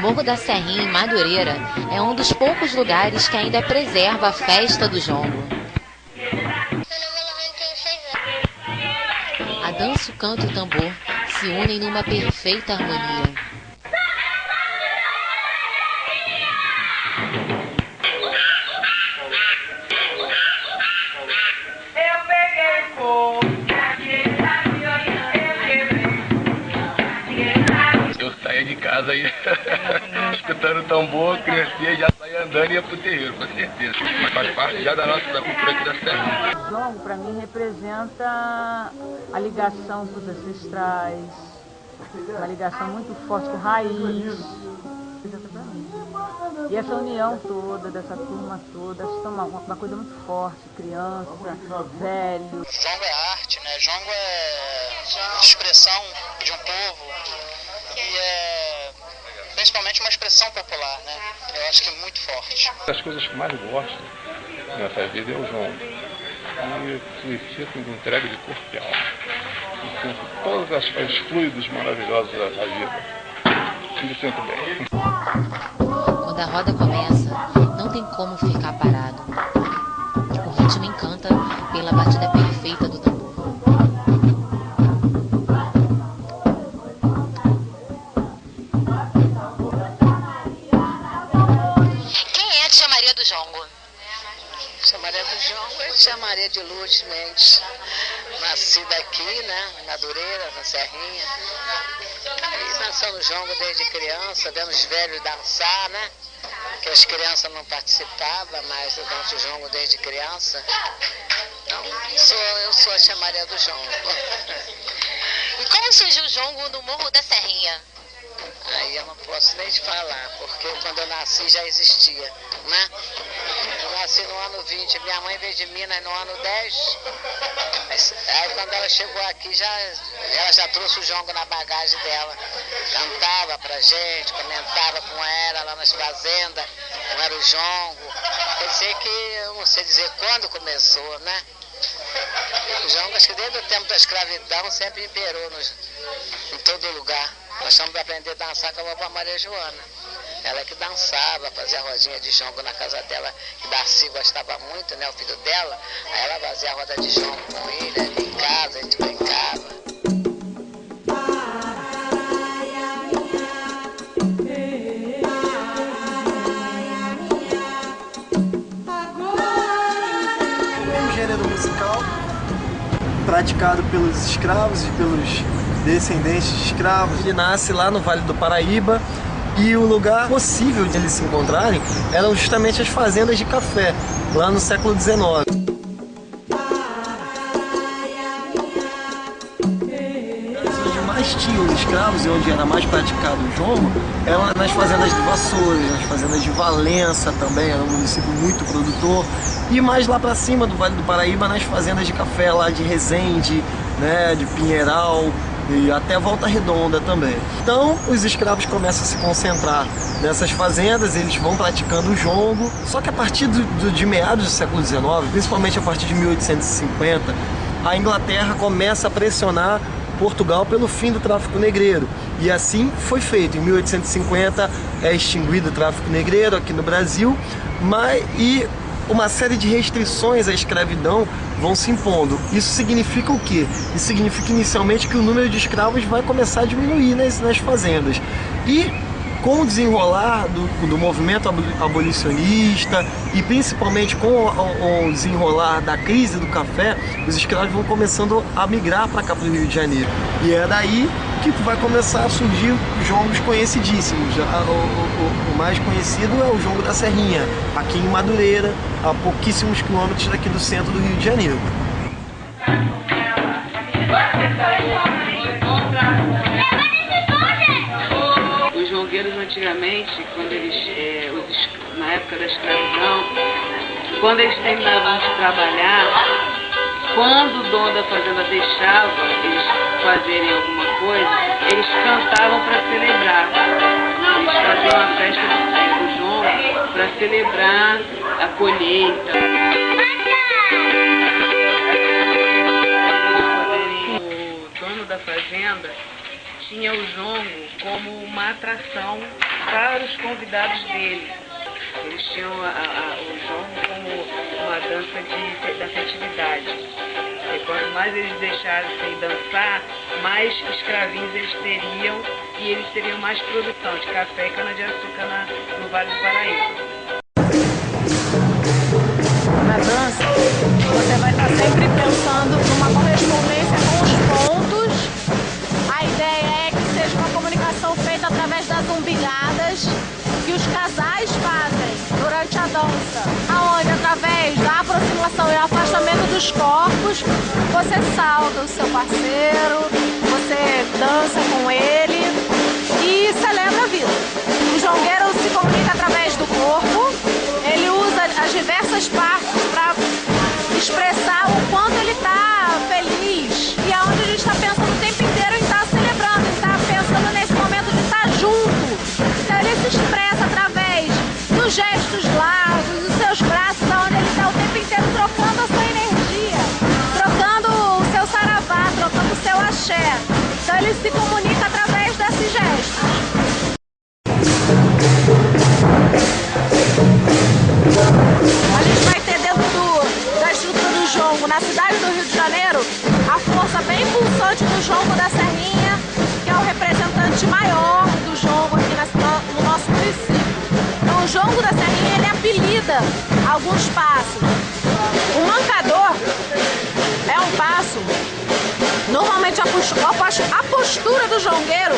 Morro da Serrinha, em Madureira, é um dos poucos lugares que ainda preserva a festa do jongo. A dança, o canto e o tambor se unem numa perfeita harmonia. Eu saía de casa aí, escutando o tambor, crescia e já saía andando e ia pro terreiro, com certeza. Mas faz parte já da cultura aqui da Serra. O jongo, para mim, representa a ligação com os ancestrais, uma ligação muito forte com raiz. Representa para mim. E essa união toda, dessa turma toda, acho que é uma coisa muito forte, criança, velho. Jongo é arte, né? Jongo é expressão de um povo e é principalmente uma expressão popular, né? Eu acho que é muito forte. Uma das coisas que mais gosto nessa vida é o jongo. E me sinto entregue de corpo e alma. Me sinto todos os fluidos maravilhosos da vida. Me sinto bem. Quando a roda começa, não tem como ficar parado. O ritmo encanta pela batida perfeita do tambor. Quem é a Tia Maria do Jongo? Tia Maria do Jongo é Tia Maria de Lourdes Mendes. Nascida aqui, né, em Madureira, na Serrinha. E dançando jongo desde criança, vendo os velhos dançar, né? Que as crianças não participavam, mas eu danço jongo desde criança. Então, eu sou a Tia Maria do Jongo. E como surgiu o jongo no Morro da Serrinha? Aí eu não posso nem te falar, porque quando eu nasci já existia, né? Eu nasci no ano 20, minha mãe veio de Minas no ano 10. Aí quando ela chegou aqui, ela já trouxe o jongo na bagagem dela. Cantava pra gente, comentava com ela lá nas fazendas, como era o jongo. Quer dizer que eu não sei dizer quando começou, né? O jongo, acho que desde o tempo da escravidão, sempre imperou em todo lugar. Nós estamos aprender a dançar com a vovó Maria Joana. Ela que dançava, fazia rodinha de jongo na casa dela, que Darcy gostava muito, né, o filho dela. Aí ela fazia a roda de jongo com ele, ali em casa, a gente brincava. É um gênero musical praticado pelos escravos e pelos descendentes de escravos. Ele nasce lá no Vale do Paraíba e o lugar possível de eles se encontrarem eram justamente as fazendas de café, lá no século XIX. Onde mais tinham escravos e onde era mais praticado o jongo eram nas fazendas de Vassouras, nas fazendas de Valença também, era um município muito produtor. E mais lá para cima do Vale do Paraíba, nas fazendas de café lá de Resende, né, de Pinheiral, e até Volta Redonda também. Então os escravos começam a se concentrar nessas fazendas, eles vão praticando o jongo, só que a partir de meados do século XIX, principalmente a partir de 1850, a Inglaterra começa a pressionar Portugal pelo fim do tráfico negreiro. E assim foi feito. Em 1850 é extinguido o tráfico negreiro aqui no Brasil, e uma série de restrições à escravidão vão se impondo. Isso significa o quê? Isso significa inicialmente que o número de escravos vai começar a diminuir nas fazendas. E com o desenrolar do movimento abolicionista e principalmente com o desenrolar da crise do café, os escravos vão começando a migrar para cá, para o Rio de Janeiro. E é daí que vai começar a surgir jongos conhecidíssimos. O mais conhecido é o jongo da Serrinha, aqui em Madureira, a pouquíssimos quilômetros daqui do centro do Rio de Janeiro. Os jongueiros antigamente, quando na época da escravidão, quando eles terminavam de trabalhar, quando o dono da fazenda deixava eles fazerem alguma coisa, eles cantavam para celebrar. Eles faziam a festa do jongo para celebrar a colheita. O dono da fazenda tinha o jongo como uma atração para os convidados dele. Eles tinham o jongo como uma dança da festividade. E quanto mais eles deixassem dançar, mais escravinhos eles teriam e eles teriam mais produção de café e cana-de-açúcar no Vale do Paraíba. Na dança, você vai estar sempre pensando numa correspondência com os pontos. A ideia é que seja uma comunicação feita através das umbigadas que os casais fazem durante a dança, aonde através da aproximação e afastamento dos corpos, você sauda o seu parceiro, você dança com ele e celebra a vida. O jongueiro se comunica através do corpo, ele usa as diversas partes para expressar o quanto ele está feliz e aonde a gente está pensando o tempo inteiro em estar celebrando, em estar pensando nesse momento de estar junto. Então ele se expressa através dos gestos largos, dos seus braços, onde ele está o tempo inteiro trocando a sua energia, trocando o seu saravá, trocando o seu axé. Então ele se comunica através desses gestos. A gente vai ter dentro da estrutura do jongo, na cidade do Rio de Janeiro, a força bem pulsante do jongo da Serrinha, que é o representante maior do jongo aqui no nosso município. Então o jongo da Serrinha, ele apelida alguns passos. O mancador é um passo, normalmente a postura do jongueiro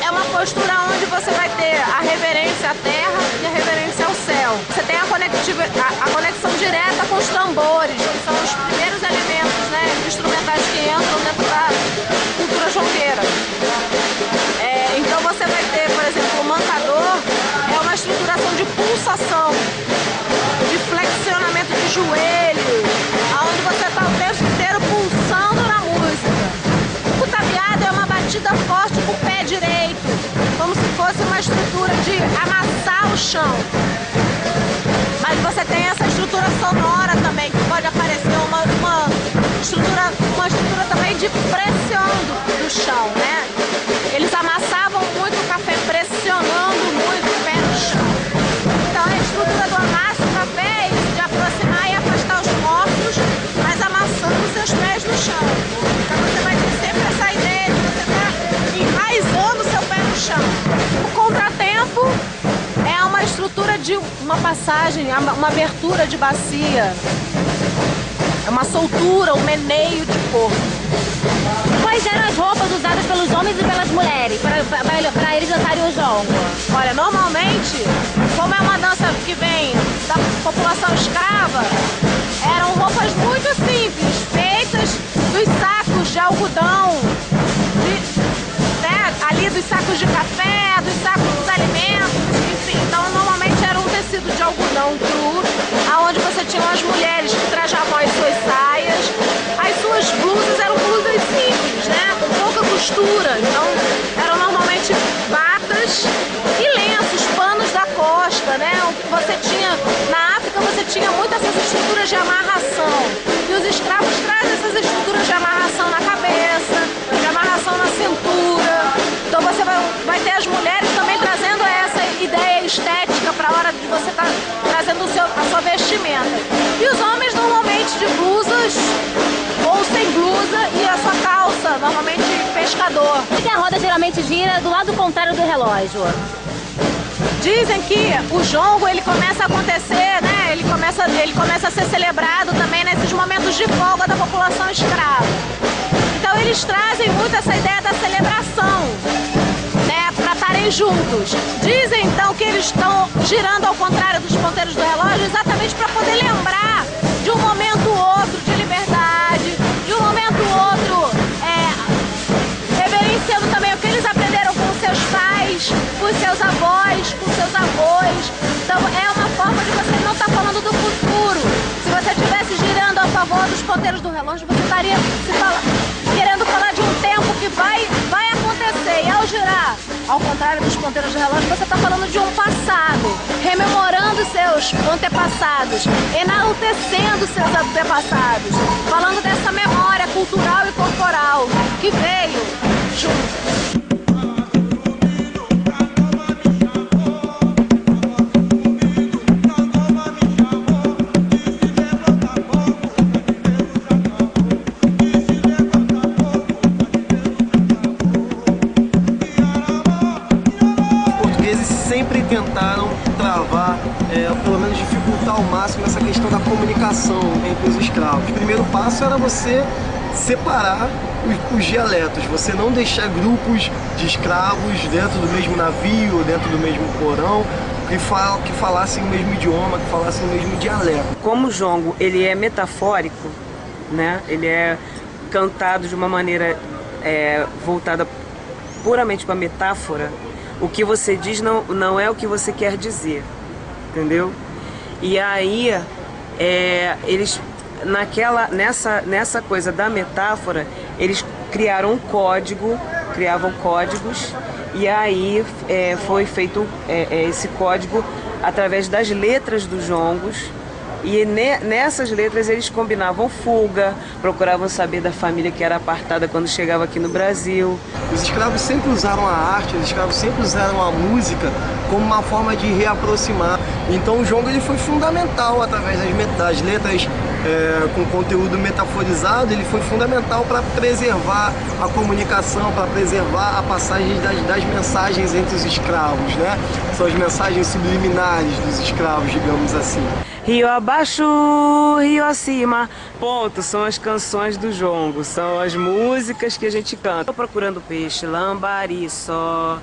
é uma postura onde você vai ter a reverência à terra e a reverência ao céu. Você tem a conexão direta com os tambores, que são os primeiros elementos, né, instrumentais que entram dentro da cultura jongueira. Então você vai ter, por exemplo, o mancador, é uma estruturação de pulsação, de flexionamento de joelhos, onde você está o tempo inteiro pulsando na música. O tabeado é uma batida forte com o pé direito, como se fosse uma estrutura de amassar o chão. Mas você tem essa estrutura sonora também, que pode aparecer uma estrutura também de pressão do chão, né? Eles amassavam muito o café, pressionando muito o pé no chão. Então a estrutura do amasso do café é isso, de aproximar e afastar os corpos, mas amassando os seus pés no chão. Então você vai ter sempre essa ideia de você estar enraizando o seu pé no chão. O contratempo é uma estrutura de uma passagem, uma abertura de bacia. É uma soltura, um meneio de corpo. Quais eram as roupas usadas pelos homens e pelas mulheres para eles dançarem o jongo? Olha, normalmente, como é uma dança que vem da população escrava, eram roupas muito simples, feitas dos sacos de algodão, ali dos sacos de café, dos sacos dos alimentos, enfim. Então, normalmente era um tecido de algodão cru, aonde você tinha as mulheres que trajavam as suas saias, as suas blusas eram blusas simples, né, com pouca costura. Então, eram normalmente batas e lenços, panos da costa, né. Você tinha, na África, você tinha muitas essas estruturas de amarração. E os escravos trazem essas estruturas de amarração na cabeça, de amarração na cintura. Então você vai ter as mulheres também trazendo essa ideia estética para a hora de você estar trazendo a sua vestimenta. E os homens normalmente de blusas ou sem blusa e a sua calça, normalmente pescador. Por que a roda geralmente gira do lado contrário do relógio? Dizem que o jongo, ele começa a acontecer, né? Ele começa a ser celebrado também nesses momentos de folga da população escrava. Então eles trazem muito essa ideia da celebração, né? Para estarem juntos. Dizem então que eles estão girando ao contrário dos ponteiros do relógio exatamente para poder lembrar de um momento ou outro de liberdade, de um momento ou outro reverenciando também o que eles aprenderam com os seus pais, com os seus avós, com os seus avós. Então é uma forma de você não estar falando do futuro. Se você estivesse girando a favor dos ponteiros do relógio, você estaria querendo falar de um tempo que vai acontecer. E ao girar ao contrário dos ponteiros do relógio, você está falando de um passado, rememorando seus antepassados, enaltecendo seus antepassados, falando dessa memória cultural e corporal que veio junto. tentaram travar, pelo menos dificultar ao máximo essa questão da comunicação entre os escravos. O primeiro passo era você separar os dialetos, você não deixar grupos de escravos dentro do mesmo navio, dentro do mesmo porão, que falassem o mesmo idioma, que falassem o mesmo dialeto. Como o jongo ele é metafórico, né? Ele é cantado de uma maneira voltada puramente para metáfora, o que você diz não é o que você quer dizer, entendeu? E aí eles nessa coisa da metáfora, eles criaram um código, criavam códigos, e aí foi feito esse código através das letras dos jongos. E nessas letras eles combinavam fuga, procuravam saber da família que era apartada quando chegava aqui no Brasil. Os escravos sempre usaram a arte, os escravos sempre usaram a música como uma forma de reaproximar. Então o jongo ele foi fundamental através das letras com conteúdo metaforizado, ele foi fundamental para preservar a comunicação, para preservar a passagem das mensagens entre os escravos, né? São as mensagens subliminares dos escravos, digamos assim. Rio abaixo, rio acima, ponto, são as canções do jongo, são as músicas que a gente canta. Tô procurando peixe, lambari só.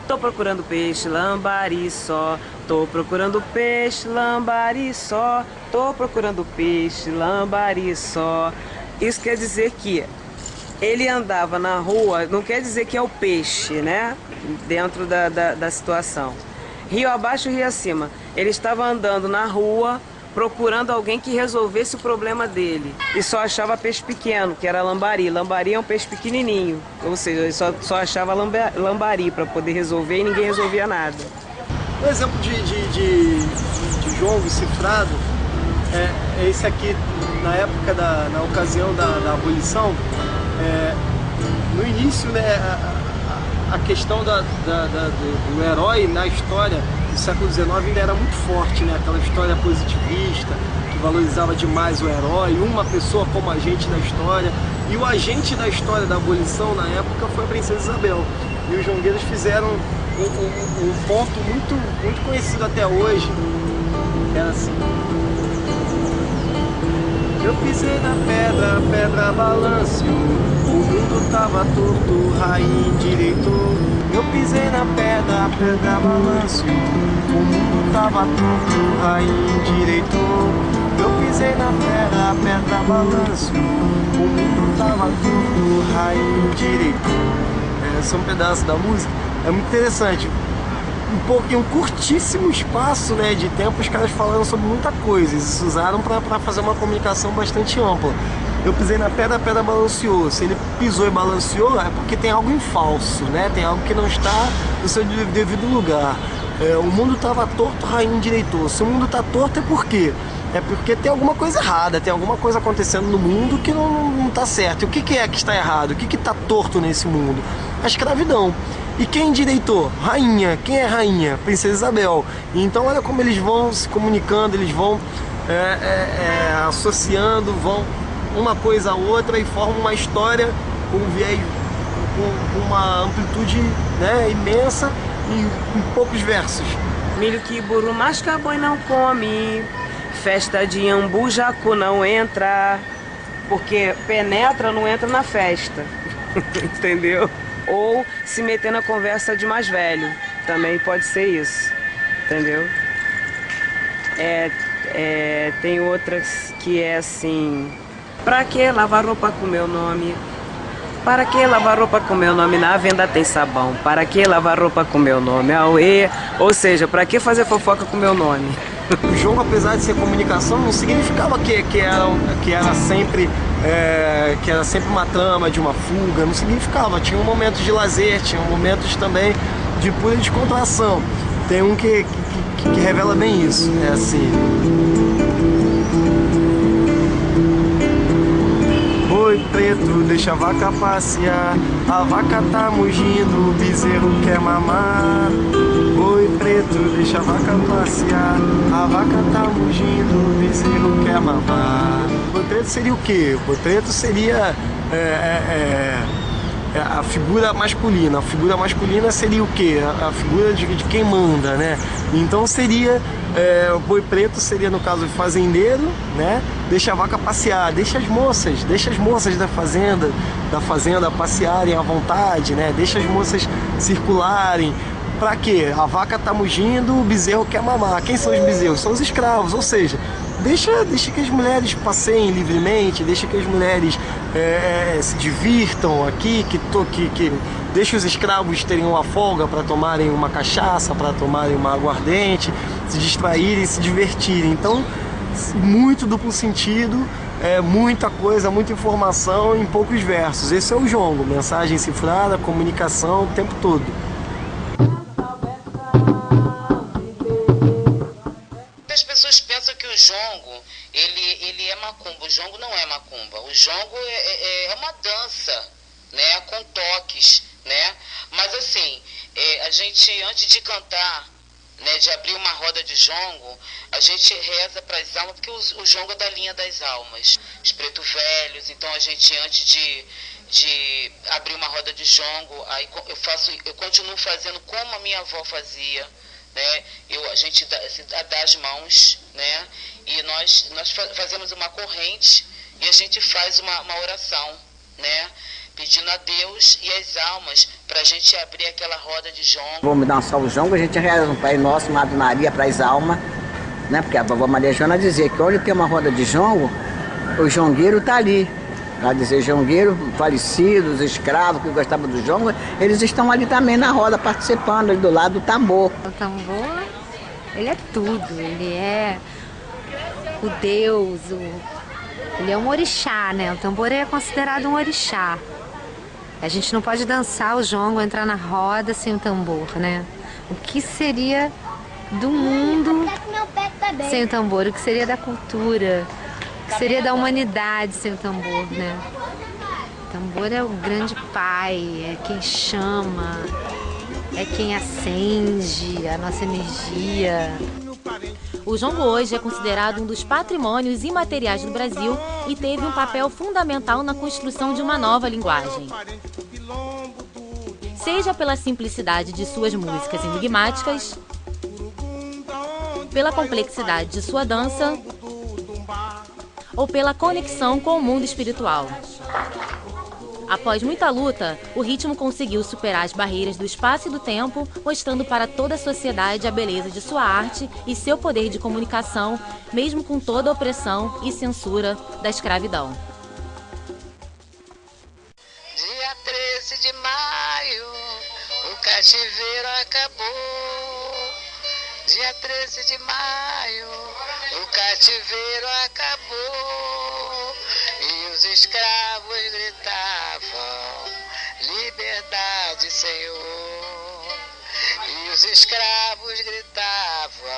Tô procurando peixe, lambari só. Tô procurando peixe, lambari só. Tô procurando peixe, lambari só. Isso quer dizer que ele andava na rua, não quer dizer que é o peixe, né? Dentro da situação. Rio abaixo, rio acima. Ele estava andando na rua, procurando alguém que resolvesse o problema dele. E só achava peixe pequeno, que era lambari. Lambari é um peixe pequenininho. Ou seja, ele só achava lambari para poder resolver e ninguém resolvia nada. Um exemplo de jongo cifrado é esse aqui, na época, na ocasião da abolição. No início, né, a questão do herói na história do século XIX ainda era muito forte, né? Aquela história positivista, que valorizava demais o herói, uma pessoa como agente da história. E o agente da história da abolição, na época, foi a Princesa Isabel. E os jongueiros fizeram um ponto muito conhecido até hoje, que era assim: eu pisei na pedra, a pedra balanceou, o mundo tava torto, rainha endireitou. Eu pisei na pedra, a pedra balanceou, o mundo tava torto, rainha endireitou. Eu pisei na pedra, a pedra balanceou, o mundo tava torto, rainha endireitou. Esse é um pedaço da música, é muito interessante. Em um curtíssimo espaço, né, de tempo, os caras falaram sobre muita coisa. Eles usaram para fazer uma comunicação bastante ampla. Eu pisei na pedra, a pedra balanceou. Se ele pisou e balanceou, é porque tem algo em falso, né? Tem algo que não está no seu devido lugar. O mundo estava torto, rainha endireitou. Se o mundo está torto, é por quê? É porque tem alguma coisa errada, tem alguma coisa acontecendo no mundo que não está certo. E o que é que está errado? O que está torto nesse mundo? A escravidão. E quem endireitou? Rainha. Quem é rainha? Princesa Isabel. E então olha como eles vão se comunicando, eles vão associando, vão uma coisa a outra e formam uma história com um viés, com uma amplitude, né, imensa em poucos versos. Milho que burro masca boi não come, festa de Iambu jacu não entra, porque penetra não entra na festa, entendeu? Ou se meter na conversa de mais velho, também pode ser isso, entendeu? Tem outras que é assim: pra que lavar roupa com meu nome? Para que lavar roupa com meu nome? Na venda tem sabão. Para que lavar roupa com meu nome? Auê. Ou seja, para que fazer fofoca com meu nome? O jogo, apesar de ser comunicação, não significava que era sempre uma trama de uma fuga. Não significava. Tinha um momento de lazer, tinha momentos também de pura descontração. Tem um que revela bem isso. É assim: boi preto, deixa a vaca passear, a vaca tá mugindo, o bezerro quer mamar. Boi preto, deixa a vaca passear, a vaca tá mugindo, o bezerro quer mamar. Boi preto seria o quê? Boi preto seria a figura masculina. A figura masculina seria o quê? A figura de quem manda, né? Então seria, o boi preto seria, no caso, o fazendeiro, né? Deixa a vaca passear, deixa as moças da fazenda passearem à vontade, né? Deixa as moças circularem. Pra quê? A vaca tá mugindo, o bezerro quer mamar. Quem são os bezerros? São os escravos, ou seja, deixa que as mulheres passeiem livremente, deixa que as mulheres se divirtam aqui, que deixa os escravos terem uma folga para tomarem uma cachaça, para tomarem uma aguardente, se distraírem, se divertirem. Então, muito duplo sentido, muita coisa, muita informação em poucos versos. Esse é o jongo, mensagem cifrada, comunicação o tempo todo. As pessoas pensam que o jongo, ele é macumba. O jongo não é macumba. O jongo é uma dança, né, com toques, né? Mas assim, a gente, antes de cantar, né, de abrir uma roda de jongo, a gente reza para as almas, porque o jongo é da linha das almas, os preto velhos. Então a gente, antes de abrir uma roda de jongo, aí eu continuo fazendo como a minha avó fazia, né? A gente dá as mãos, né? E nós fazemos uma corrente e a gente faz uma oração, né? Pedindo a Deus e as almas para a gente abrir aquela roda de jongo. Vamos dar um salve jongo, a gente reza um Pai Nosso, uma Ave Maria para as almas, né? Porque a vovó Maria Joana dizia que onde tem uma roda de jongo, o jongueiro está ali. Ela dizia, jongueiro, falecidos, escravos que gostavam do jongo, eles estão ali também na roda, participando, ali do lado do tambor. O tambor, ele é tudo, ele é o Deus, ele é um orixá, né? O tambor é considerado um orixá. A gente não pode dançar o jongo, entrar na roda sem o tambor, né? O que seria do mundo sem o tambor? O que seria da cultura? O que seria da humanidade sem o tambor, né? O tambor é o grande pai, é quem chama, é quem acende a nossa energia. O jongo hoje é considerado um dos patrimônios imateriais do Brasil e teve um papel fundamental na construção de uma nova linguagem. Seja pela simplicidade de suas músicas enigmáticas, pela complexidade de sua dança ou pela conexão com o mundo espiritual. Após muita luta, o ritmo conseguiu superar as barreiras do espaço e do tempo, mostrando para toda a sociedade a beleza de sua arte e seu poder de comunicação, mesmo com toda a opressão e censura da escravidão. Dia 13 de maio, o cativeiro acabou. Dia 13 de maio, o cativeiro acabou. E os escravos gritavam, liberdade, Senhor. E os escravos gritavam,